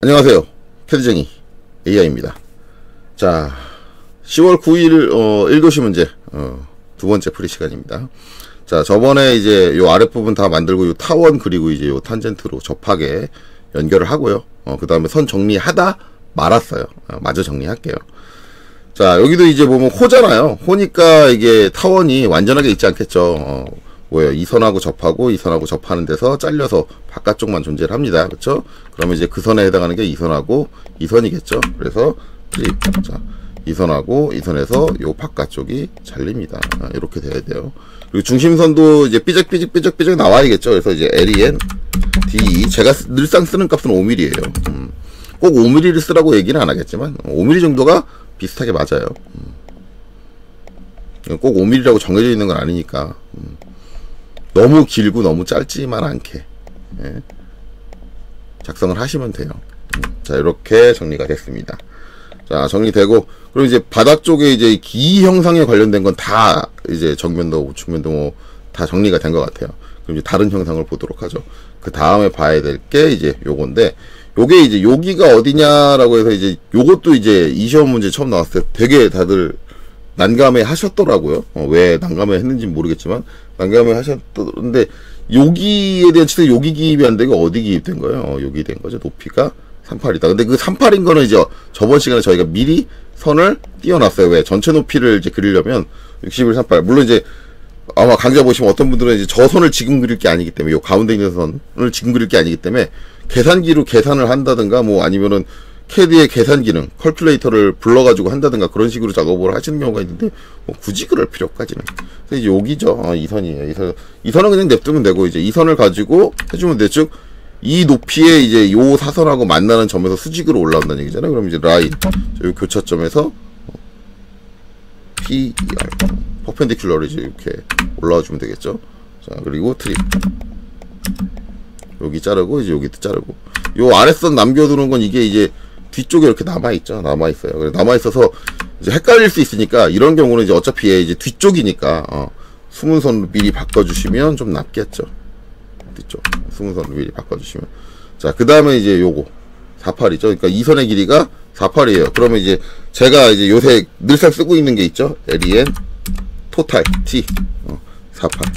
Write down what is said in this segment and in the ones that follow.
안녕하세요. 캐드쟁이 AI입니다. 자, 10월 9일 1교시 문제 두 번째 풀이 시간입니다. 자, 저번에 이제 요 아랫부분 다 만들고 요 타원 그리고 이제 요 탄젠트로 접하게 연결을 하고요. 그 다음에 선 정리하다 말았어요. 마저 정리할게요. 자, 여기도 이제 보면 호잖아요. 호니까 이게 타원이 완전하게 있지 않겠죠. 뭐예요? 이 선하고 접하고 이 선하고 접하는 데서 잘려서 바깥쪽만 존재를 합니다. 그렇죠? 그러면 이제 그 선에 해당하는 게 이 선하고 이 선이겠죠. 그래서 자, 이 선하고 이 선에서 요 바깥쪽이 잘립니다. 이렇게 돼야 돼요. 그리고 중심선도 이제 삐적삐적 나와야겠죠. 그래서 이제 LEN DE 제가 늘상 쓰는 값은 5mm예요. 꼭 5mm를 쓰라고 얘기는 안 하겠지만 5mm 정도가 비슷하게 맞아요. 꼭 5mm라고 정해져 있는 건 아니니까 너무 길고 너무 짧지만 않게 작성을 하시면 돼요. 자, 이렇게 정리가 됐습니다. 자, 정리되고, 그럼 이제 바닥 쪽에 이제 기 형상에 관련된 건 다 이제 정면도 우측면도 뭐 다 정리가 된 것 같아요. 그럼 이제 다른 형상을 보도록 하죠. 그 다음에 봐야 될 게 이제 요건데, 요게 이제 여기가 어디냐라고 해서 이제 요것도 이제 이 시험 문제 처음 나왔을 때 되게 다들 난감해 하셨더라고요. 왜 난감해 했는지 모르겠지만 난감해 하셨던데, 여기에 대한 치대 여기 기입이 안 되고 어디 기입된 거예요? 여기 된 거죠. 높이가 38이다. 근데 그 38인 거는 이제 저번 시간에 저희가 미리 선을 띄워놨어요. 왜? 전체 높이를 이제 그리려면 61, 38. 물론 이제 아마 강좌 보시면 어떤 분들은 이제 저 선을 지금 그릴 게 아니기 때문에 요 가운데 있는 선을 지금 그릴 게 아니기 때문에 계산기로 계산을 한다든가 뭐 아니면은 캐드의 계산 기능, 컬큘레이터를 불러가지고 한다든가 그런 식으로 작업을 하시는 경우가 있는데 뭐 굳이 그럴 필요까지는. 그래서 이제 여기죠. 이 선이에요. 이 선은 그냥 냅두면 되고 이제 이 선을 가지고 해주면 돼. 즉 이 높이에 이제 요 사선하고 만나는 점에서 수직으로 올라온다는 얘기잖아요. 그럼 이제 라인, 요 교차점에서 PER, 퍼펜디큘러로 이제 이렇게 올라와 주면 되겠죠. 자, 그리고 트립. 여기 자르고, 이제 여기도 자르고. 요 아랫선 남겨두는 건 이게 이제 뒤쪽에 이렇게 남아있죠. 남아있어요. 그래서 남아있어서 이제 헷갈릴 수 있으니까 이런 경우는 이제 어차피 얘 이제 뒤쪽이니까, 숨은 선으로 미리 바꿔주시면 좀 낫겠죠. 뒤쪽 숨은 선을 미리 바꿔주시면. 자, 그 다음에 이제 요거 48이죠. 그러니까 이 선의 길이가 48이에요. 그러면 이제 제가 이제 요새 늘상 쓰고 있는 게 있죠. LEN 토탈 T 48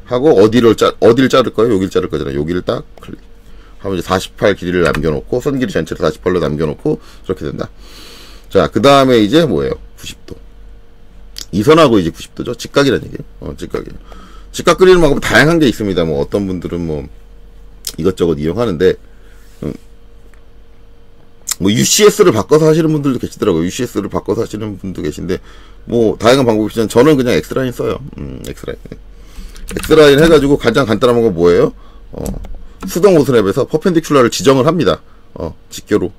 하고 어디를 자를 거예요? 여기를 자를 거잖아요. 여기를 딱 클릭 하면 이제 48 길이를 남겨놓고 선 길이 전체를 48로 남겨놓고 이렇게 된다. 자, 그 다음에 이제 뭐예요? 90도. 이 선하고 이제 90도죠. 직각이라는 얘기예요. 직각이에요. 직각 그리는 방법 다양한 게 있습니다. 뭐 어떤 분들은 뭐 이것저것 이용하는데 뭐 UCS를 바꿔서 하시는 분들도 계시더라고요. UCS를 바꿔서 하시는 분도 계신데 뭐 다양한 방법이 있지만 저는 그냥 X라인 써요. X라인 해가지고 가장 간단한 건 뭐예요? 수동 오스냅에서 퍼펜디큘러를 지정을 합니다. 직교로.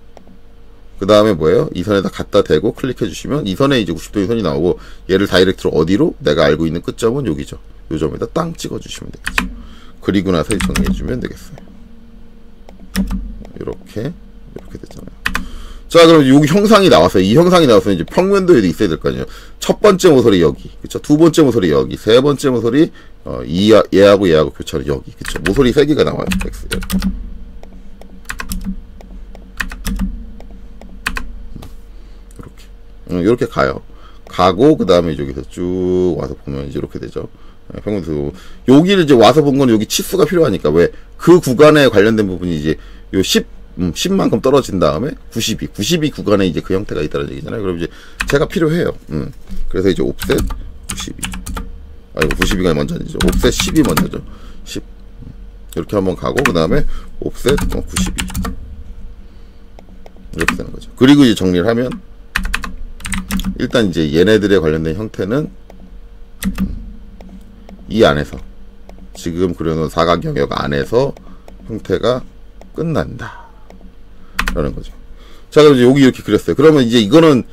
그 다음에 뭐예요? 이 선에다 갖다 대고 클릭해 주시면 이 선에 이제 90도의 선이 나오고 얘를 다이렉트로 어디로? 내가 알고 있는 끝점은 여기죠. 요 점에다 땅 찍어 주시면 되겠죠. 그리고 나서 정리해 주면 되겠어요. 이렇게 됐잖아요. 자, 그럼 여기 형상이 나왔어요. 이 형상이 나와서 이제 평면도에도 있어야 될 거 아니에요. 첫 번째 모서리 여기, 그쵸? 두 번째 모서리 여기, 세 번째 모서리 얘하고 교차로 여기, 그쵸? 모서리 세 개가 나와요. X. 이렇게 가요. 가고 그 다음에 여기서 쭉 와서 보면 이제 이렇게 되죠. 평균도 여기를 이제 와서 본 건 여기 치수가 필요하니까 왜 그 구간에 관련된 부분이 이제 요 10만큼 떨어진 다음에 92 구간에 이제 그 형태가 있다는 얘기잖아요. 그럼 이제 제가 필요해요. 그래서 이제 옵셋 92. 이거 92가 먼저 아니죠. 옵셋 10이 먼저죠. 10. 이렇게 한번 가고 그 다음에 옵셋 92. 이렇게 되는 거죠. 그리고 이제 정리를 하면 일단 이제 얘네들에 관련된 형태는 이 안에서 지금 그려놓은 사각 영역 안에서 형태가 끝난다 라는 거죠. 자, 그럼 이제 여기 이렇게 그렸어요. 그러면 이제 이거는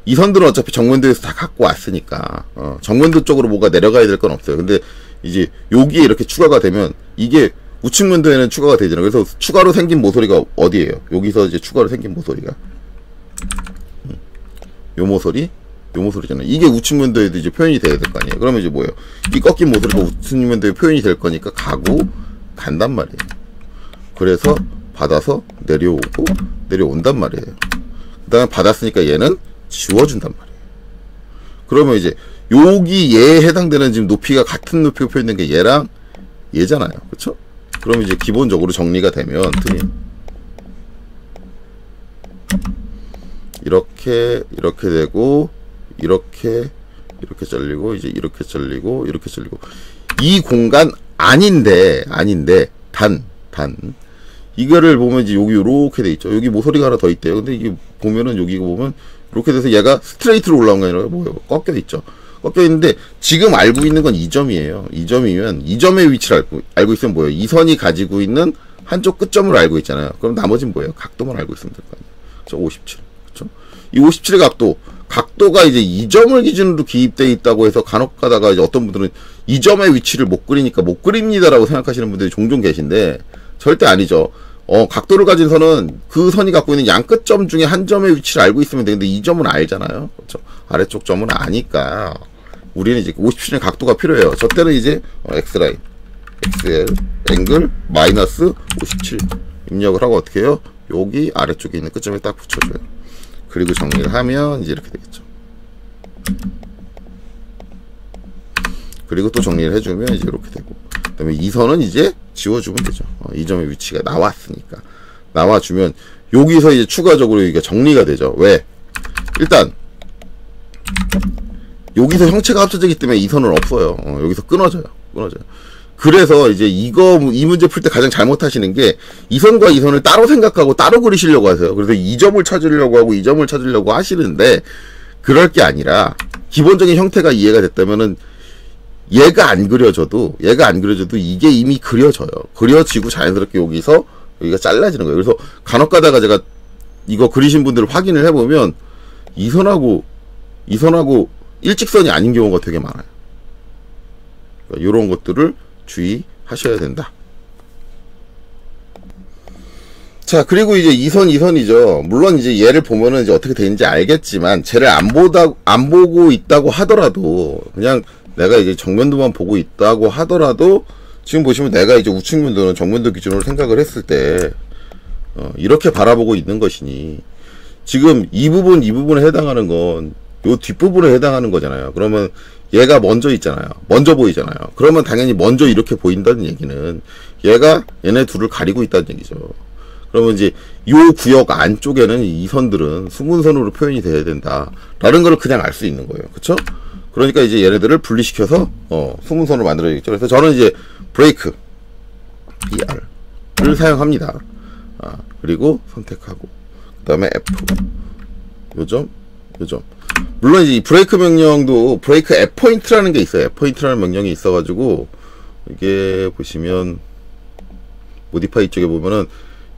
이 선들은 어차피 정면도에서 다 갖고 왔으니까 정면도 쪽으로 뭐가 내려가야 될 건 없어요. 근데 이제 여기에 이렇게 추가가 되면 이게 우측면도에는 추가가 되잖아요. 그래서 추가로 생긴 모서리가 어디예요? 여기서 이제 추가로 생긴 모서리가 요 모서리잖아요. 이게 우측면도에도 이제 표현이 돼야 될 거 아니에요. 그러면 이제 뭐예요? 이 꺾인 모서리가 우측면도에 표현이 될 거니까 간단 말이에요. 그래서 받아서 내려오고 내려온단 말이에요. 그 다음에 받았으니까 얘는 지워준단 말이에요. 그러면 이제 여기 얘에 해당되는 지금 높이가 같은 높이가 표현된 게 얘랑 얘잖아요. 그쵸? 그럼 이제 기본적으로 정리가 되면 드림 이렇게 되고 이렇게 잘리고 이제 이렇게 잘리고 이렇게 잘리고 이 공간 아닌데 단 이거를 보면 이제 여기 요렇게 돼 있죠. 여기 모서리가 하나 더 있대요. 근데 이게 보면은 여기 보면 이렇게 돼서 얘가 스트레이트로 올라온 게 아니라 뭐예요? 꺾여 있죠. 꺾여 있는데 지금 알고 있는 건 이 점이에요. 이 점이면 이 점의 위치를 알고 있으면 뭐예요? 이 선이 가지고 있는 한쪽 끝점을 알고 있잖아요. 그럼 나머지는 뭐예요? 각도만 알고 있으면 될 거 아니에요. 그렇죠? 57. 그렇죠? 이 57의 각도가 이제 이 점을 기준으로 기입되어 있다고 해서 간혹 가다가 이제 어떤 분들은 이 점의 위치를 못 그리니까 못 그립니다라고 생각하시는 분들이 종종 계신데 절대 아니죠. 각도를 가진 선은 그 선이 갖고 있는 양 끝점 중에 한 점의 위치를 알고 있으면 되는데 이 점은 알잖아요. 그렇죠? 아래쪽 점은 아니까 우리는 이제 57의 각도가 필요해요. 저 때는 이제 X라인, XL, 앵글, 마이너스 57 입력을 하고 어떻게 해요? 여기 아래쪽에 있는 끝점에 딱 붙여줘요. 그리고 정리를 하면 이제 이렇게 되겠죠. 그리고 또 정리를 해주면 이제 이렇게 되고, 그 다음에 이 선은 이제 지워주면 되죠. 이 점의 위치가 나왔으니까. 나와주면 여기서 이제 추가적으로 이게 정리가 되죠. 왜? 일단 여기서 형체가 합쳐지기 때문에 이 선은 없어요. 여기서 끊어져요. 그래서 이제 이 문제 풀 때 가장 잘못하시는 게 이 선과 이 선을 따로 생각하고 따로 그리시려고 하세요. 그래서 이 점을 찾으려고 하고 이 점을 찾으려고 하시는데 그럴 게 아니라 기본적인 형태가 이해가 됐다면은 얘가 안 그려져도 이게 이미 그려져요. 그려지고 자연스럽게 여기가 잘라지는 거예요. 그래서 간혹 가다가 제가 이거 그리신 분들을 확인을 해보면 이 선하고 일직선이 아닌 경우가 되게 많아요. 그러니까 이런 것들을 주의하셔야 된다. 자, 그리고 이제 이 선이죠. 물론 이제 얘를 보면은 이제 어떻게 되는지 알겠지만, 쟤를 안 보고 있다고 하더라도, 그냥 내가 이제 정면도만 보고 있다고 하더라도, 지금 보시면 내가 이제 우측면도는 정면도 기준으로 생각을 했을 때, 이렇게 바라보고 있는 것이니, 지금 이 부분에 해당하는 건, 요 뒷부분에 해당하는 거잖아요. 그러면 얘가 먼저 있잖아요. 먼저 보이잖아요. 그러면 당연히 먼저 이렇게 보인다는 얘기는 얘가 얘네 둘을 가리고 있다는 얘기죠. 그러면 이제 요 구역 안쪽에는 이 선들은 숨은선으로 표현이 돼야 된다 라는 걸 그냥 알 수 있는 거예요. 그쵸? 그러니까 이제 얘네들을 분리시켜서 숨은선으로 만들어야겠죠. 그래서 저는 이제 브레이크 BR을 사용합니다. 그리고 선택하고 그 다음에 F 요점 물론 이제 이 브레이크 명령도 브레이크 F포인트라는 게 있어요. F포인트라는 명령이 있어가지고 이게 보시면 모디파이 쪽에 보면은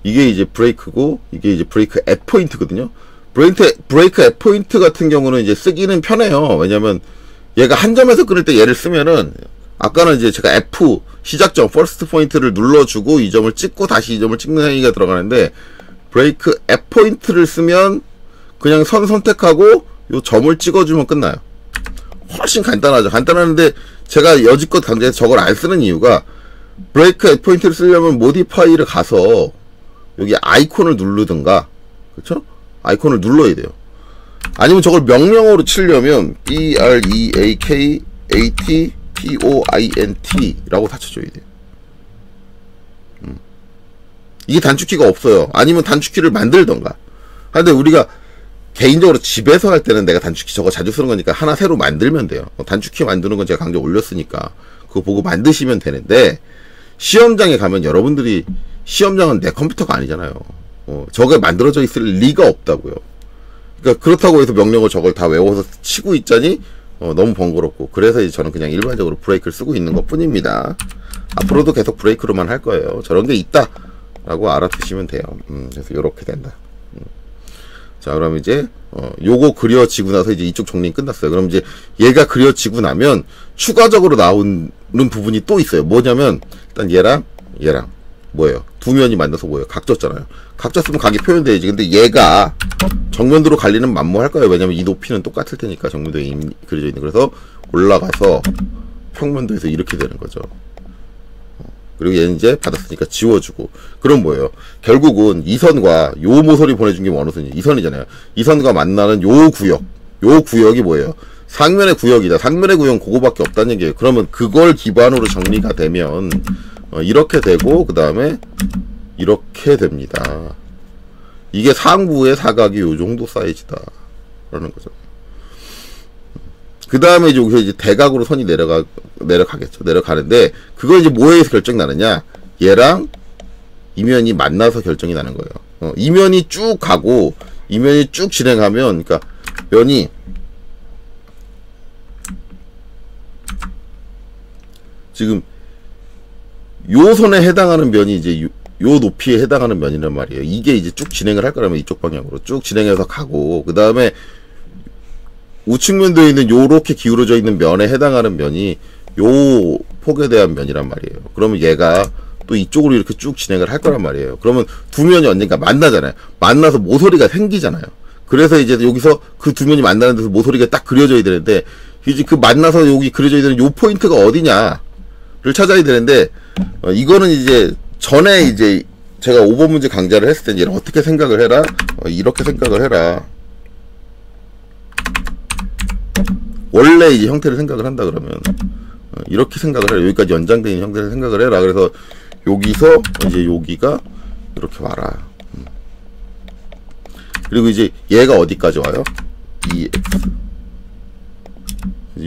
이게 이제 브레이크고 이게 이제 브레이크 F포인트거든요. 브레이크 F포인트 같은 경우는 이제 쓰기는 편해요. 왜냐면 얘가 한 점에서 끊을 때 얘를 쓰면은 아까는 이제 제가 F 시작점 퍼스트 포인트를 눌러주고 이 점을 찍고 다시 이 점을 찍는 행위가 들어가는데 브레이크 F포인트를 쓰면 그냥 선 선택하고 요 점을 찍어주면 끝나요. 훨씬 간단하죠. 간단한데 제가 여지껏 강조해서 저걸 안 쓰는 이유가 브레이크 F포인트를 쓰려면 모디파이를 가서 여기 아이콘을 누르든가, 그쵸? 아이콘을 눌러야 돼요. 아니면 저걸 명령어로 치려면 BREAKATPOINT 라고 다 쳐줘야 돼요. 이게 단축키가 없어요. 아니면 단축키를 만들던가. 근데 우리가 개인적으로 집에서 할 때는 내가 단축키 저거 자주 쓰는 거니까 하나 새로 만들면 돼요. 단축키 만드는 건 제가 강조 올렸으니까 그거 보고 만드시면 되는데, 시험장에 가면 여러분들이 시험장은 내 컴퓨터가 아니잖아요. 저게 만들어져 있을 리가 없다고요. 그러니까 그렇다고 해서 명령을 저걸 다 외워서 치고 있자니 너무 번거롭고, 그래서 이제 저는 그냥 일반적으로 브레이크를 쓰고 있는 것 뿐입니다. 앞으로도 계속 브레이크로만 할 거예요. 저런 게 있다 라고 알아두시면 돼요. 그래서 요렇게 된다. 자, 그럼 이제 요거 그려지고 나서 이제 이쪽 정리 끝났어요. 그럼 이제 얘가 그려지고 나면 추가적으로 나오는 부분이 또 있어요. 뭐냐면 일단 얘랑 뭐예요? 두 면이 만나서 뭐예요? 각졌잖아요. 각졌으면 각이 표현돼야지. 근데 얘가 정면도로 갈리는 만무할 거예요. 왜냐면 이 높이는 똑같을 테니까 정면도에 이미 그려져 있는. 그래서 올라가서 평면도에서 이렇게 되는 거죠. 그리고 얘는 이제 받았으니까 지워주고. 그럼 뭐예요? 결국은 이 선과 요 모서리 보내준 게 어느 선이에요? 이 선이잖아요. 이 선과 만나는 요 구역. 요 구역이 뭐예요? 상면의 구역이다. 상면의 구역은 그거밖에 없다는 얘기예요. 그러면 그걸 기반으로 정리가 되면 이렇게 되고 그 다음에 이렇게 됩니다. 이게 상부의 사각이 요 정도 사이즈다 라는 거죠. 그 다음에 여기서 이제 대각으로 선이 내려가겠죠. 내려가는데 그걸 이제 뭐에서 결정이 나느냐? 얘랑 이면이 만나서 결정이 나는 거예요. 이면이 쭉 가고 이면이 쭉 진행하면, 그러니까 면이 지금 요 선에 해당하는 면이 이제 요 높이에 해당하는 면이란 말이에요. 이게 이제 쭉 진행을 할 거라면 이쪽 방향으로 쭉 진행해서 가고, 그 다음에 우측면도에 있는 요렇게 기울어져 있는 면에 해당하는 면이 요 폭에 대한 면이란 말이에요. 그러면 얘가 또 이쪽으로 이렇게 쭉 진행을 할 거란 말이에요. 그러면 두 면이 언젠가 만나잖아요. 만나서 모서리가 생기잖아요. 그래서 이제 여기서 그 두 면이 만나는 데서 모서리가 딱 그려져야 되는데, 이제 그 만나서 여기 그려져야 되는 요 포인트가 어디냐를 찾아야 되는데, 이거는 이제 전에 이제 제가 5번 문제 강좌를 했을 때 이제 어떻게 생각을 해라? 이렇게 생각을 해라. 원래 이제 형태를 생각을 한다 그러면 이렇게 생각을 해라. 여기까지 연장되어 있는 형태를 생각을 해라. 그래서 여기서 이제 여기가 이렇게 와라. 그리고 이제 얘가 어디까지 와요? EX.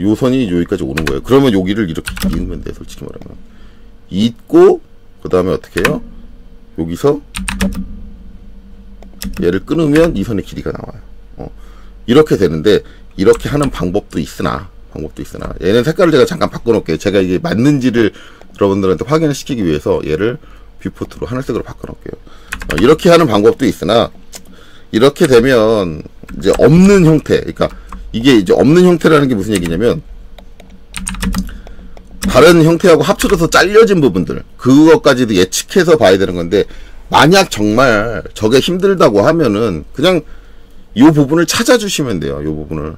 요 선이 여기까지 오는 거예요. 그러면 여기를 이렇게 이으면 돼, 솔직히 말하면. 잇고 그 다음에 어떻게 해요? 여기서 얘를 끊으면 이 선의 길이가 나와요. 이렇게 되는데, 이렇게 하는 방법도 있으나 얘는 색깔을 제가 잠깐 바꿔놓을게요. 제가 이게 맞는지를 여러분들한테 확인을 시키기 위해서 얘를 뷰포트로 하늘색으로 바꿔놓을게요. 이렇게 하는 방법도 있으나, 이렇게 되면 이제 없는 형태, 그러니까 이게 이제 없는 형태라는 게 무슨 얘기냐면, 다른 형태하고 합쳐져서 잘려진 부분들, 그것까지도 예측해서 봐야 되는 건데, 만약 정말 저게 힘들다고 하면은 그냥 요 부분을 찾아주시면 돼요. 요 부분을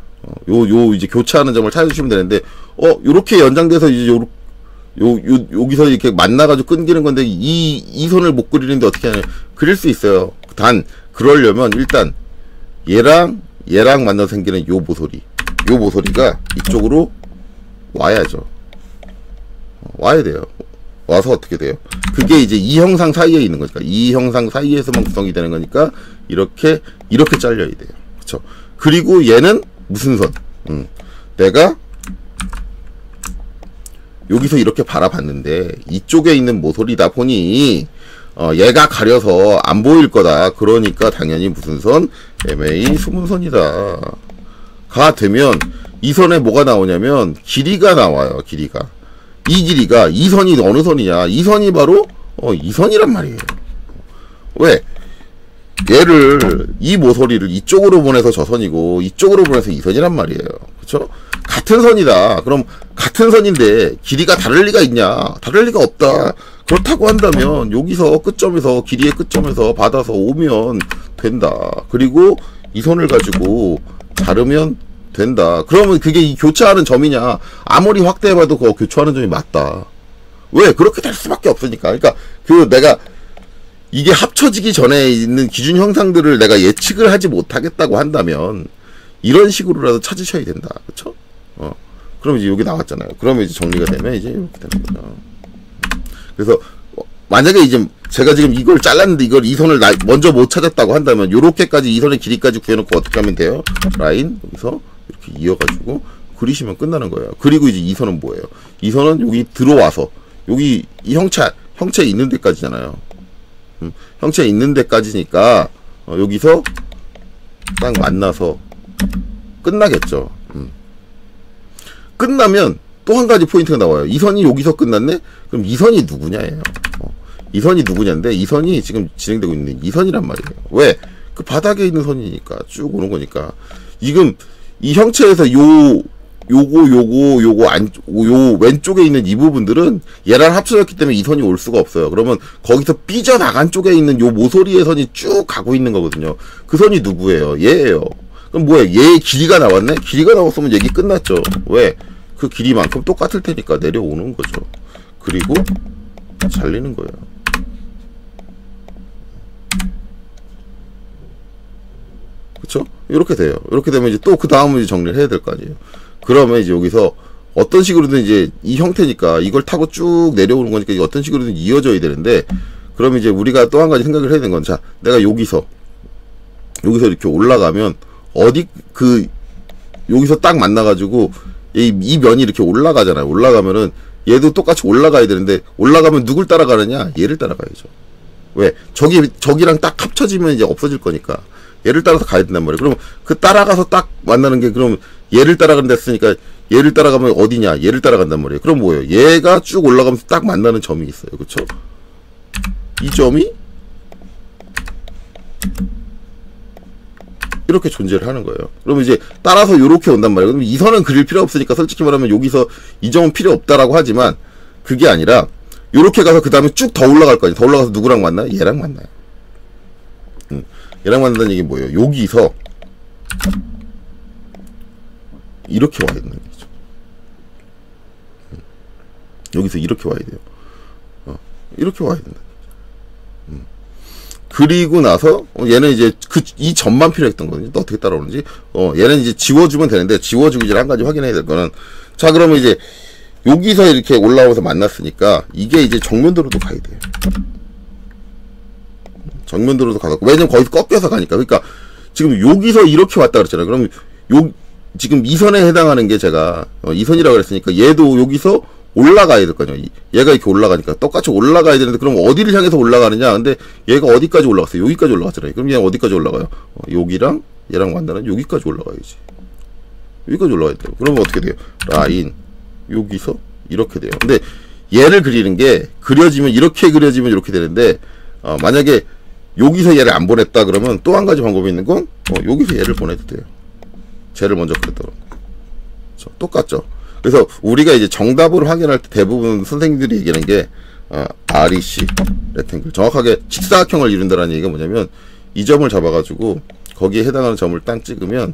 이제 교차하는 점을 찾아주시면 되는데, 요렇게 연장돼서 이제 여기서 이렇게 만나가지고 끊기는 건데, 이 선을 못 그리는데 어떻게 하냐? 그릴 수 있어요. 단 그러려면 일단 얘랑 만나서 생기는 요 모서리가 이쪽으로 와야죠. 와야 돼요. 와서 어떻게 돼요? 그게 이제 이 형상 사이에 있는 거니까, 이 형상 사이에서만 구성이 되는 거니까 이렇게 잘려야 돼요. 그쵸? 그리고 얘는 무슨 선? 내가 여기서 이렇게 바라봤는데 이쪽에 있는 모서리다 보니 얘가 가려서 안 보일 거다. 그러니까 당연히 무슨 선? MA 수문선이다 가 되면 이 선에 뭐가 나오냐면 길이가 나와요. 길이가. 이 길이가, 이 선이 어느 선이냐? 이 선이 바로 이 선이란 말이에요. 왜? 얘를, 이 모서리를 이쪽으로 보내서 저 선이고 이쪽으로 보내서 이 선이란 말이에요. 그쵸? 같은 선이다. 그럼 같은 선인데 길이가 다를 리가 있냐? 다를 리가 없다. 그렇다고 한다면 여기서 끝점에서, 길이의 끝점에서 받아서 오면 된다. 그리고 이 선을 가지고 자르면 된다. 그러면 그게 이 교차하는 점이냐? 아무리 확대해봐도 그 교차하는 점이 맞다. 왜? 그렇게 될 수밖에 없으니까. 그러니까 내가 이게 합쳐지기 전에 있는 기준 형상들을 내가 예측을 하지 못하겠다고 한다면 이런 식으로라도 찾으셔야 된다. 그쵸? 그럼 이제 여기 나왔잖아요. 그러면 이제 정리가 되면 이제 이렇게 되는 거죠. 그래서 만약에 이제 제가 지금 이걸 잘랐는데 이 선을 먼저 못 찾았다고 한다면 요렇게까지 이 선의 길이까지 구해놓고 어떻게 하면 돼요? 라인 여기서 이렇게 이어가지고 그리시면 끝나는 거예요. 그리고 이제 이 선은 뭐예요? 이 선은 여기 들어와서 여기 이 형체 있는 데까지잖아요. 형체 있는 데까지니까 여기서 딱 만나서 끝나겠죠. 끝나면 또 한 가지 포인트가 나와요. 이 선이 여기서 끝났네? 그럼 이 선이 누구냐예요. 이 선이 누구냐인데, 이 선이 지금 진행되고 있는 이 선이란 말이에요. 왜? 그 바닥에 있는 선이니까 쭉 오는 거니까. 지금 이 형체에서 요거 왼쪽에 있는 이 부분들은 얘랑 합쳐졌기 때문에 이 선이 올 수가 없어요. 그러면 거기서 삐져나간 쪽에 있는 요 모서리의 선이 쭉 가고 있는 거거든요. 그 선이 누구예요? 얘예요. 그럼 뭐야? 얘의 길이가 나왔네? 길이가 나왔으면 얘기 끝났죠. 왜? 그 길이만큼 똑같을 테니까 내려오는 거죠. 그리고 잘리는 거예요. 그쵸? 이렇게 돼요. 이렇게 되면 이제 또 그 다음은 이제 정리를 해야 될 거 아니에요. 그러면 이제 여기서 어떤 식으로든 이제 이 형태니까 이걸 타고 쭉 내려오는 거니까 어떤 식으로든 이어져야 되는데, 그러면 이제 우리가 또 한 가지 생각을 해야 되는 건, 자, 내가 여기서 이렇게 올라가면 여기서 딱 만나가지고 이 면이 이렇게 올라가잖아요. 올라가면은 얘도 똑같이 올라가야 되는데, 올라가면 누굴 따라가느냐? 얘를 따라가야죠. 왜? 저기랑 딱 합쳐지면 이제 없어질 거니까 얘를 따라서 가야 된단 말이에요. 그럼 그 따라가서 딱 만나는 게, 그럼 얘를 따라간다 했으니까 얘를 따라가면 어디냐? 얘를 따라간단 말이에요. 그럼 뭐예요? 얘가 쭉 올라가면서 딱 만나는 점이 있어요. 그쵸? 이 점이 이렇게 존재를 하는 거예요. 그러면 이제 따라서 요렇게 온단 말이에요. 그럼 이 선은 그릴 필요 없으니까 솔직히 말하면 여기서 이 점은 필요 없다라고 하지만, 그게 아니라 요렇게 가서 그 다음에 쭉 더 올라갈 거 아니에요. 더 올라가서 누구랑 만나요? 얘랑 만나요. 얘랑 만난다는 얘기 뭐예요? 여기서 이렇게 와야 된다는 얘기죠. 여기서 이렇게 와야 돼요. 이렇게 와야 된다. 그리고 나서 얘는 이제 이 점만 필요했던 거거든요. 또 어떻게 따라오는지. 얘는 이제 지워주면 되는데, 지워주기 전에 한 가지 확인해야 될 거는, 자, 그러면 이제 여기서 이렇게 올라오면서 만났으니까 이게 이제 정면도로도 가야 돼요. 정면도로도 가고, 왜냐면 거기서 꺾여서 가니까. 그러니까 지금 여기서 이렇게 왔다 그랬잖아요. 그럼 지금 이 선에 해당하는 게, 제가 이 선이라고 그랬으니까 얘도 여기서 올라가야 될 거 아니에요. 얘가 이렇게 올라가니까 똑같이 올라가야 되는데, 그럼 어디를 향해서 올라가느냐? 근데 얘가 어디까지 올라갔어요? 여기까지 올라갔잖아요. 그럼 얘는 어디까지 올라가요? 여기랑 얘랑 만나는 여기까지 올라가야지. 여기까지 올라가야 돼요. 그러면 어떻게 돼요? 라인 여기서 이렇게 돼요. 근데 얘를 그리는 게, 그려지면 이렇게 그려지면 이렇게 되는데, 만약에 여기서 얘를 안 보냈다 그러면 또 한 가지 방법이 있는 건, 여기서 얘를 보내도 돼요. 쟤를 먼저 그렸다. 똑같죠? 그래서 우리가 이제 정답을 확인할 때 대부분 선생님들이 얘기하는 게, REC, 레탱글. 정확하게 직사각형을 이룬다는 얘기가 뭐냐면, 이 점을 잡아가지고 거기에 해당하는 점을 딱 찍으면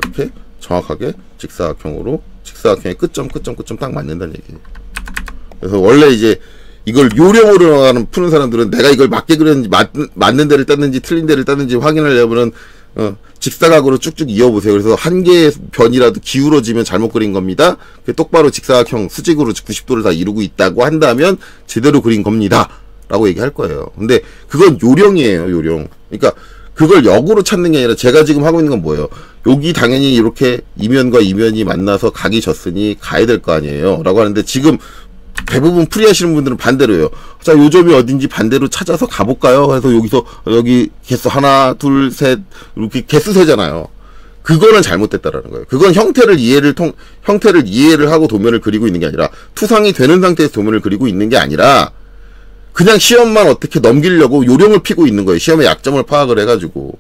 이렇게 정확하게 직사각형의 끝점 딱 맞는다는 얘기예요. 그래서 원래 이제 이걸 요령으로 푸는 사람들은 내가 이걸 맞게 그렸는지, 맞는 데를 땄는지 틀린 데를 땄는지 확인하려면은 직사각으로 쭉쭉 이어보세요. 그래서 한 개의 변이라도 기울어지면 잘못 그린 겁니다. 똑바로 직사각형 수직으로 90도를 다 이루고 있다고 한다면 제대로 그린 겁니다 라고 얘기할 거예요. 근데 그건 요령이에요. 요령. 그러니까 그걸 역으로 찾는 게 아니라, 제가 지금 하고 있는 건 뭐예요? 여기 당연히 이렇게 이면과 이면이 만나서 각이 졌으니 가야 될 거 아니에요 라고 하는데, 지금 대부분 풀이하시는 분들은 반대로요. 자, 요 점이 어딘지 반대로 찾아서 가볼까요? 그래서 여기 개수 하나, 둘, 셋, 이렇게 개수 세잖아요. 그거는 잘못됐다라는 거예요. 그건 형태를 이해를 하고 도면을 그리고 있는 게 아니라, 투상이 되는 상태에서 도면을 그리고 있는 게 아니라, 그냥 시험만 어떻게 넘기려고 요령을 피고 있는 거예요. 시험의 약점을 파악을 해가지고.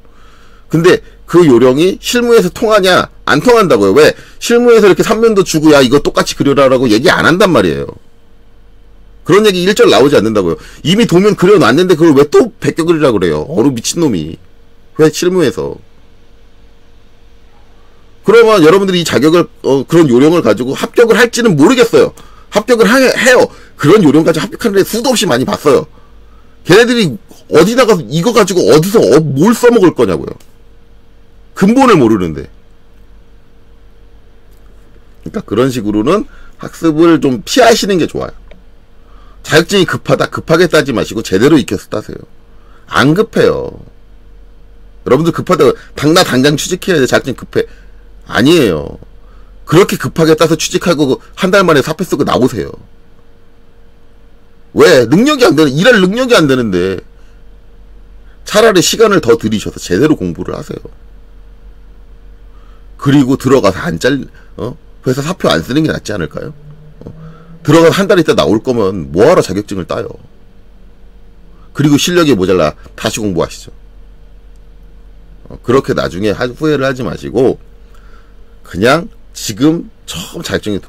근데 그 요령이 실무에서 통하냐? 안 통한다고요. 왜? 실무에서 이렇게 3면도 주고, 야, 이거 똑같이 그려라라고 얘기 안 한단 말이에요. 그런 얘기 일절 나오지 않는다고요. 이미 도면 그려놨는데 그걸 왜 또 베껴 그리라고 그래요? 미친놈이. 왜 실무에서. 그러면 여러분들이 이 자격을, 그런 요령을 가지고 합격을 할지는 모르겠어요. 합격을 해요. 그런 요령 가지고 합격하는 데 수도 없이 많이 봤어요. 걔네들이 어디다가 이거 가지고 어디서 뭘 써먹을 거냐고요. 근본을 모르는데. 그러니까 그런 식으로는 학습을 좀 피하시는 게 좋아요. 자격증이 급하게 따지 마시고 제대로 익혀서 따세요. 안 급해요. 여러분들 급하다고 당장 취직해야 돼. 자격증 급해. 아니에요. 그렇게 급하게 따서 취직하고 한 달 만에 사표 쓰고 나오세요. 왜? 일할 능력이 안 되는데. 차라리 시간을 더 들이셔서 제대로 공부를 하세요. 그리고 들어가서 회사 사표 안 쓰는 게 낫지 않을까요? 들어가서 한 달 있다 나올 거면 뭐하러 자격증을 따요? 그리고 실력이 모자라 다시 공부하시죠. 그렇게 나중에 후회를 하지 마시고, 그냥 지금 처음 자격증에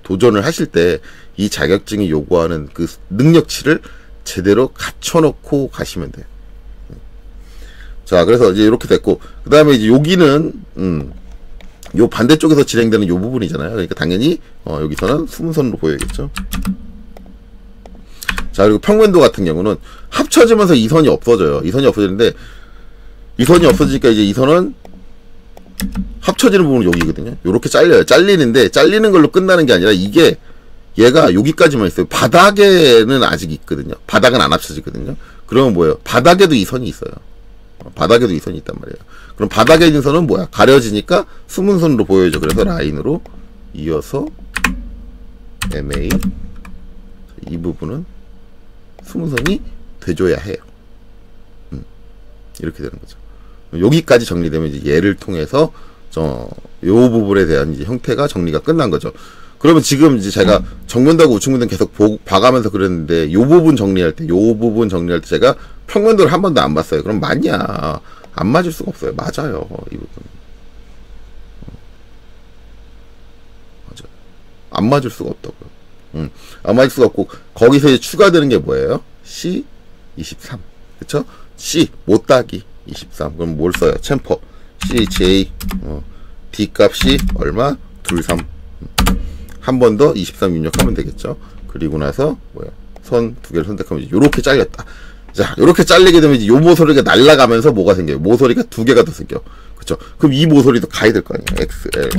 도전을 하실 때 이 자격증이 요구하는 그 능력치를 제대로 갖춰놓고 가시면 돼요. 자, 그래서 이제 이렇게 됐고, 그 다음에 이제 여기는 요 반대쪽에서 진행되는 요 부분이잖아요. 그러니까 당연히 여기서는 수문선으로 보여야겠죠. 자, 그리고 평면도 같은 경우는 합쳐지면서 이 선이 없어져요. 이 선이 없어지는데, 이 선이 없어지니까 이제 이 선은 합쳐지는 부분은 여기거든요. 요렇게 잘려요. 잘리는데, 잘리는 걸로 끝나는 게 아니라 이게 얘가 여기까지만 있어요. 바닥에는 아직 있거든요. 바닥은 안 합쳐지거든요. 그러면 뭐예요? 바닥에도 이 선이 있어요. 바닥에도 이 선이 있단 말이에요. 그럼 바닥에 있는 선은 뭐야? 가려지니까 숨은 선으로 보여야죠. 그래서 라인으로 이어서 MA, 이 부분은 숨은 선이 돼줘야 해요. 이렇게 되는 거죠. 여기까지 정리되면 이제 얘를 통해서 요 부분에 대한 이제 형태가 정리가 끝난 거죠. 그러면 지금 이제 제가 정면도하고 우측면도 계속 봐가면서 그랬는데, 요 부분 정리할 때 제가 평면도를 한 번도 안 봤어요. 그럼 맞냐? 안 맞을 수가 없어요. 맞아요. 이 부분. 맞아요. 안 맞을 수가 없다고요. 안 맞을 수가 없고, 거기서 이제 추가되는 게 뭐예요? C 23. 그쵸? C 못따기 23. 그럼 뭘 써요? 챔퍼 CHA D 값이 얼마? 23. 한 번 더 23 입력하면 되겠죠. 그리고 나서 뭐야? 선 두 개를 선택하면 이제 요렇게 잘렸다. 자, 요렇게 잘리게 되면 이제 요 모서리가 날아가면서 뭐가 생겨요? 모서리가 두 개가 더 생겨. 그쵸? 그럼 이 모서리도 가야 될 거 아니에요? XL.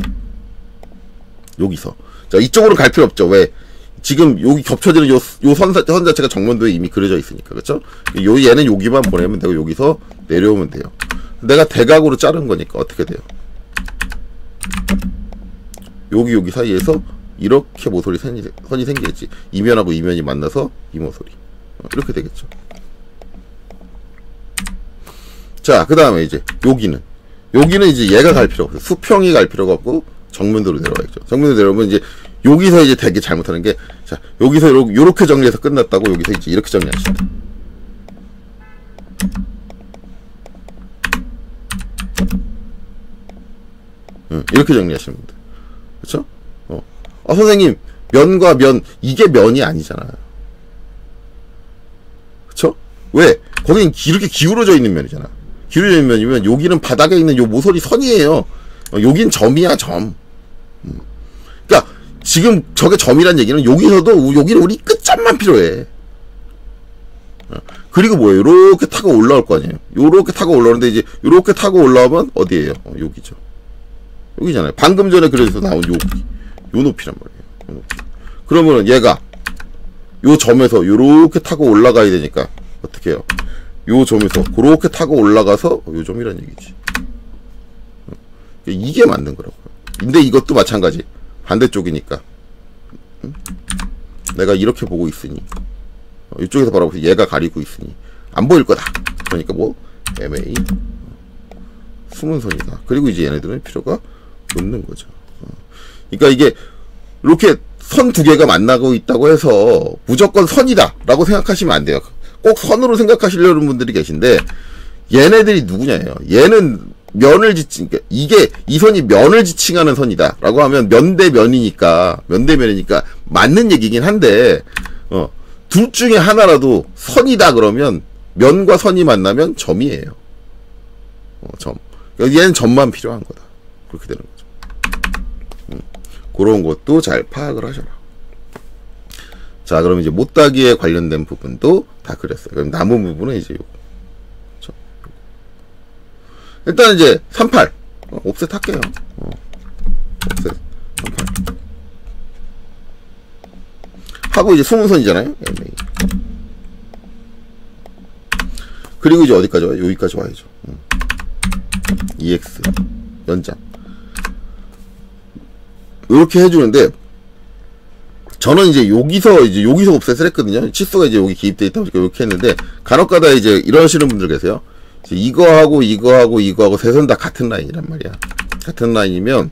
여기서. 자, 이쪽으로 갈 필요 없죠. 왜? 지금 여기 겹쳐지는 요 선 자체가 정면도에 이미 그려져 있으니까. 그쵸? 얘는 여기만 보내면 되고, 여기서 내려오면 돼요. 내가 대각으로 자른 거니까 어떻게 돼요? 여기 사이에서 이렇게 모서리 선이 생기겠지. 이면하고 이면이 만나서 이 모서리. 이렇게 되겠죠. 자, 그 다음에 이제 여기는 이제 얘가 갈 필요가 없어요. 수평이 갈 필요가 없고 정면도로 내려가겠죠. 정면도로 내려오면 이제 여기서 이제 되게 잘못하는 게, 자, 여기서 요렇게 정리해서 끝났다고 여기서 이제 이렇게 정리하시다. 이렇게 정리하시는 분들. 그쵸? 선생님, 면과 면, 이게 면이 아니잖아요. 그쵸? 왜? 거긴 이렇게 기울어져 있는 면이잖아. 기울어져 있는 면이면, 여기는 바닥에 있는 요 모서리 선이에요. 여긴 점이야, 점. 그니까, 지금 저게 점이란 얘기는 여기서도, 여기는 우리 끝점만 필요해. 그리고 뭐예요? 요렇게 타고 올라올 거 아니에요? 요렇게 타고 올라오는데, 이제, 요렇게 타고 올라오면, 어디에요? 여기죠. 여기잖아요. 방금 전에 그래서 나온 요 높이란 말이에요. 요 높이. 그러면은 얘가 요 점에서 요렇게 타고 올라가야 되니까 어떻게 해요? 요 점에서 그렇게 타고 올라가서 요 점이란 얘기지. 이게 맞는 거라고요. 근데 이것도 마찬가지. 반대쪽이니까. 내가 이렇게 보고 있으니, 이쪽에서 바라보면서 얘가 가리고 있으니 안 보일 거다. 그러니까 뭐 MA 숨은 선이다. 그리고 이제 얘네들은 필요가 없는 거죠. 그러니까 이게 이렇게 선 두 개가 만나고 있다고 해서 무조건 선이다 라고 생각하시면 안 돼요. 꼭 선으로 생각하시려는 분들이 계신데, 얘네들이 누구냐예요. 얘는 면을 그러니까 이 선이 면을 지칭하는 선이다 라고 하면 면대면이니까 맞는 얘기긴 한데, 둘 중에 하나라도 선이다 그러면 면과 선이 만나면 점이에요. 점. 그러니까 얘는 점만 필요한 거다. 그렇게 되는 거죠. 그런 것도 잘 파악을 하셔라. 자, 그럼 이제 못따기에 관련된 부분도 다 그렸어요. 그럼 남은 부분은 이제 요거. 그렇죠? 일단 이제 38 옵셋 할게요. 옵셋 38 하고 이제 숨은선이잖아요. MA. 그리고 이제 어디까지 와요? 여기까지 와야죠. EX 연장 이렇게 해주는데, 저는 이제 여기서 옵셋을 했거든요. 치수가 이제 여기 기입되어 있다 보니까 이렇게 했는데, 간혹가다 이제 이러시는 분들 계세요. 이거하고 세 선 다 같은 라인이란 말이야. 같은 라인이면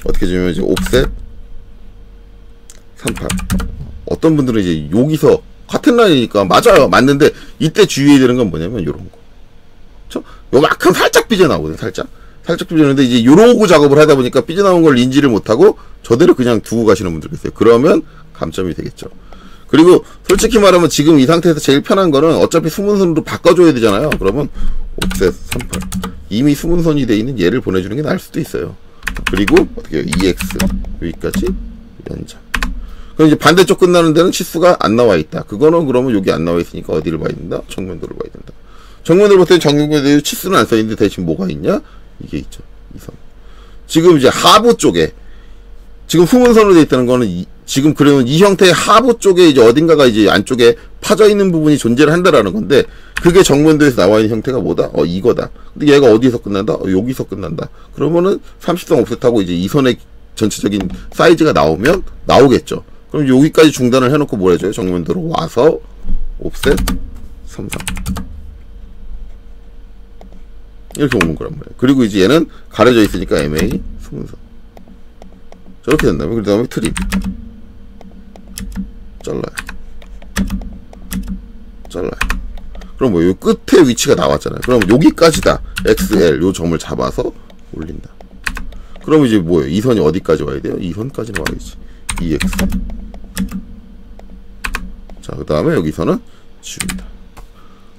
어떻게 주면 이제 옵셋 38. 어떤 분들은 이제 여기서 같은 라인이니까 맞아요. 맞는데 이때 주의해야 되는 건 뭐냐면 요런 거. 그쵸? 요만큼 살짝 삐져나오거든. 살짝 삐져나오는데 이제 요러고 작업을 하다 보니까 삐져나온 걸 인지를 못하고 저대로 그냥 두고 가시는 분들 계세요. 그러면 감점이 되겠죠. 그리고 솔직히 말하면 지금 이 상태에서 제일 편한 거는 어차피 숨은선으로 바꿔줘야 되잖아요. 그러면 옵셋 38 이미 숨은선이 돼 있는 얘를 보내주는 게 나을 수도 있어요. 그리고 어떻게 해요? EX 여기까지 연장. 그럼 이제 반대쪽 끝나는 데는 치수가 안 나와 있다. 그거는 그러면 여기 안 나와 있으니까 어디를 봐야 된다? 정면도를 봐야 된다. 정면도를 볼 때는 정면도에 치수는 안 써있는데 대신 뭐가 있냐? 이게 있죠. 이 선. 지금 이제 하부 쪽에 지금 후문선으로 되어 있다는 거는 지금 그려놓은 이 형태의 하부 쪽에 이제 어딘가가 이제 안쪽에 파져 있는 부분이 존재를 한다라는 건데, 그게 정면도에서 나와 있는 형태가 뭐다? 이거다. 근데 얘가 어디서 끝난다? 여기서 끝난다. 그러면은 30선 옵셋하고 이제 이 선의 전체적인 사이즈가 나오겠죠. 그럼 여기까지 중단을 해놓고 뭘 해줘요? 정면도로 와서 옵셋 33 이렇게 오는 거란 말이에요. 그리고 이제 얘는 가려져 있으니까 MA 수문선 저렇게 된다면, 그 다음에 트림 잘라요. 그럼 뭐 요 끝에 위치가 나왔잖아요. 그럼 여기까지다. XL 요 점을 잡아서 올린다. 그럼 이제 뭐예요? 이 선이 어디까지 와야 돼요? 이 선까지는 와야지. EX. 자, 그 다음에 여기서는 지웁니다.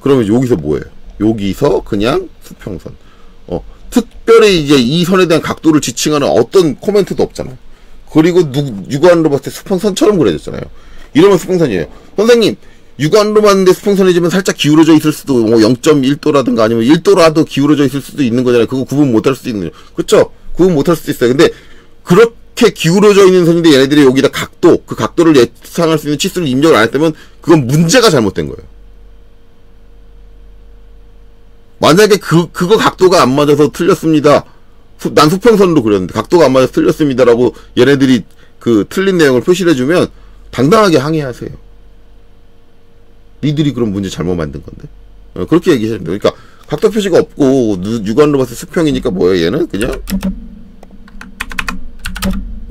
그러면 여기서 뭐예요? 여기서 그냥 수평선. 특별히 이제 이 선에 대한 각도를 지칭하는 어떤 코멘트도 없잖아요. 그리고 육안으로 봤을 때 수평선처럼 그려졌잖아요. 이러면 수평선이에요. 선생님, 육안으로 봤는데 수평선이지만 살짝 기울어져 있을 수도, 뭐 0.1도라든가 아니면 1도라도 기울어져 있을 수도 있는 거잖아요. 그거 구분 못할 수도 있는 거죠. 그쵸? 구분 못할 수도 있어요. 근데 그렇게 기울어져 있는 선인데 얘네들이 여기다 그 각도를 예상할 수 있는 치수를 입력을 안 했다면 그건 문제가 잘못된 거예요. 만약에 그거 각도가 안 맞아서 틀렸습니다. 난 수평선으로 그렸는데 각도가 안 맞아서 틀렸습니다라고 얘네들이 그 틀린 내용을 표시를 해주면 당당하게 항의하세요. 니들이 그런 문제 잘못 만든 건데. 그렇게 얘기해야 됩니다. 그러니까 각도 표시가 없고 육안으로 봤을 때 수평이니까 뭐예요? 얘는 그냥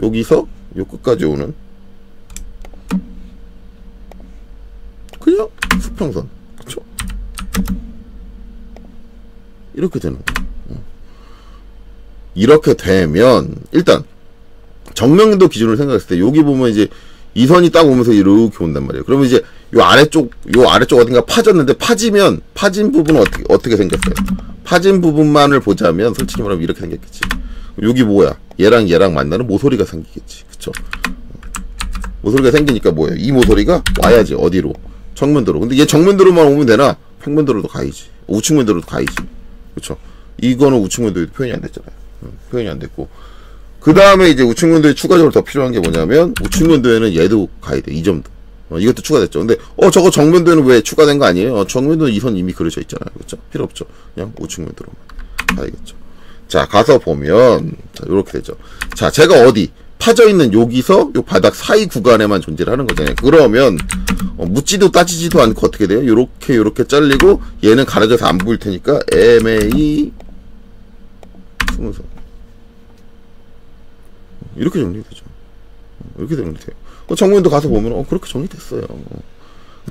여기서 요 끝까지 오는 그냥 수평선. 그쵸? 이렇게 되는 거예요. 이렇게 되면 일단 정면도 기준으로 생각했을 때 여기 보면 이제 이 선이 딱 오면서 이렇게 온단 말이에요. 그러면 이제 요 아래쪽 어딘가 파졌는데 파진 부분은 어떻게 생겼어요? 파진 부분만을 보자면 솔직히 말하면 이렇게 생겼겠지. 여기 뭐야? 얘랑 만나는 모서리가 생기겠지. 그쵸? 모서리가 생기니까 뭐예요? 이 모서리가 와야지. 어디로? 정면도로. 근데 얘 정면도로만 오면 되나? 평면도로도 가야지. 우측면도로도 가야지. 그쵸? 이거는 우측면도에도 표현이 안 됐잖아요. 표현이 안 됐고. 그 다음에 이제 우측면도에 추가적으로 더 필요한 게 뭐냐면, 우측면도에는 얘도 가야 돼. 이 점도. 이것도 추가됐죠. 근데, 저거 정면도에는 왜 추가된 거 아니에요? 정면도는 이 선 이미 그려져 있잖아요. 그쵸? 필요 없죠. 그냥 우측면도로만 가야겠죠. 자, 가서 보면, 자, 요렇게 되죠. 자, 제가 어디? 파져있는 여기서 요 바닥 사이 구간에만 존재를 하는 거잖아요. 그러면, 묻지도 따지지도 않고 어떻게 돼요? 요렇게 잘리고, 얘는 가려져서 안 보일 테니까, MA, 수문선. 이렇게 정리되죠. 이렇게 정리돼요. 정면도 가서 보면, 그렇게 정리됐어요.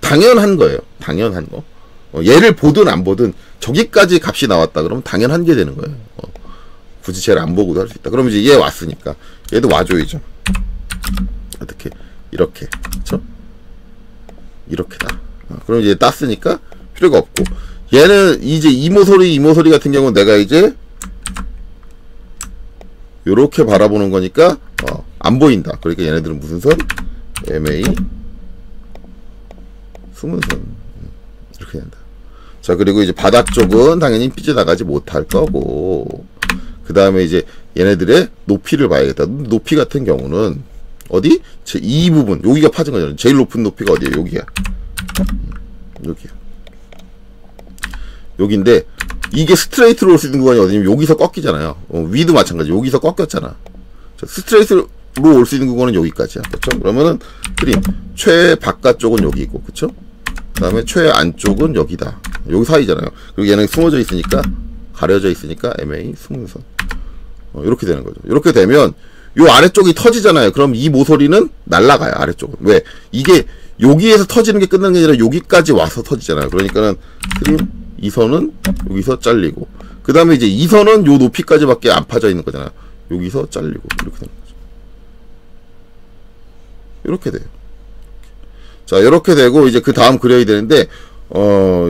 당연한 거예요. 당연한 거. 얘를 보든 안 보든, 저기까지 값이 나왔다. 그러면 당연한 게 되는 거예요. 굳이 쟤를 안 보고도 할 수 있다. 그러면 이제 얘 왔으니까. 얘도 와줘야죠. 어떻게. 이렇게. 그쵸? 이렇게다. 그럼 이제 땄으니까 필요가 없고. 얘는 이제 이 모서리 같은 경우는 내가 이제 요렇게 바라보는 거니까 안 보인다. 그러니까 얘네들은 무슨 선? MA 수문선. 이렇게 된다. 자, 그리고 이제 바닥 쪽은 당연히 삐져나가지 못할 거고, 그 다음에 이제 얘네들의 높이를 봐야겠다. 높이 같은 경우는 어디? 이 부분, 여기가 파진 거잖아요. 제일 높은 높이가 어디에요? 여기야. 여기야. 여기인데 이게 스트레이트로 올 수 있는 구간이 어디냐면 여기서 꺾이잖아요. 위도 마찬가지. 여기서 꺾였잖아. 스트레이트로 올 수 있는 구간은 여기까지야. 그렇죠? 그러면은 트림 최 바깥쪽은 여기고, 그렇죠? 그다음에 최 안쪽은 여기다. 여기 사이잖아요. 그리고 얘는 숨어져 있으니까, 가려져 있으니까 MA 수문선. 이렇게 되는 거죠. 이렇게 되면 요 아래쪽이 터지잖아요. 그럼 이 모서리는 날아가요. 아래쪽은. 왜? 이게 여기에서 터지는 게 끝나는 게 아니라 여기까지 와서 터지잖아요. 그러니까는 트림 이 선은 여기서 잘리고, 그 다음에 이제 이 선은 요 높이까지밖에 안 파져 있는 거잖아요. 여기서 잘리고, 이렇게 되는 거죠. 이렇게 돼요. 자, 이렇게 되고 이제 그 다음 그려야 되는데,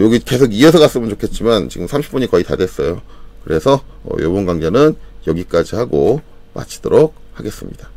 여기 계속 이어서 갔으면 좋겠지만 지금 30분이 거의 다 됐어요. 그래서 요번 강좌는 여기까지 하고 마치도록 하겠습니다.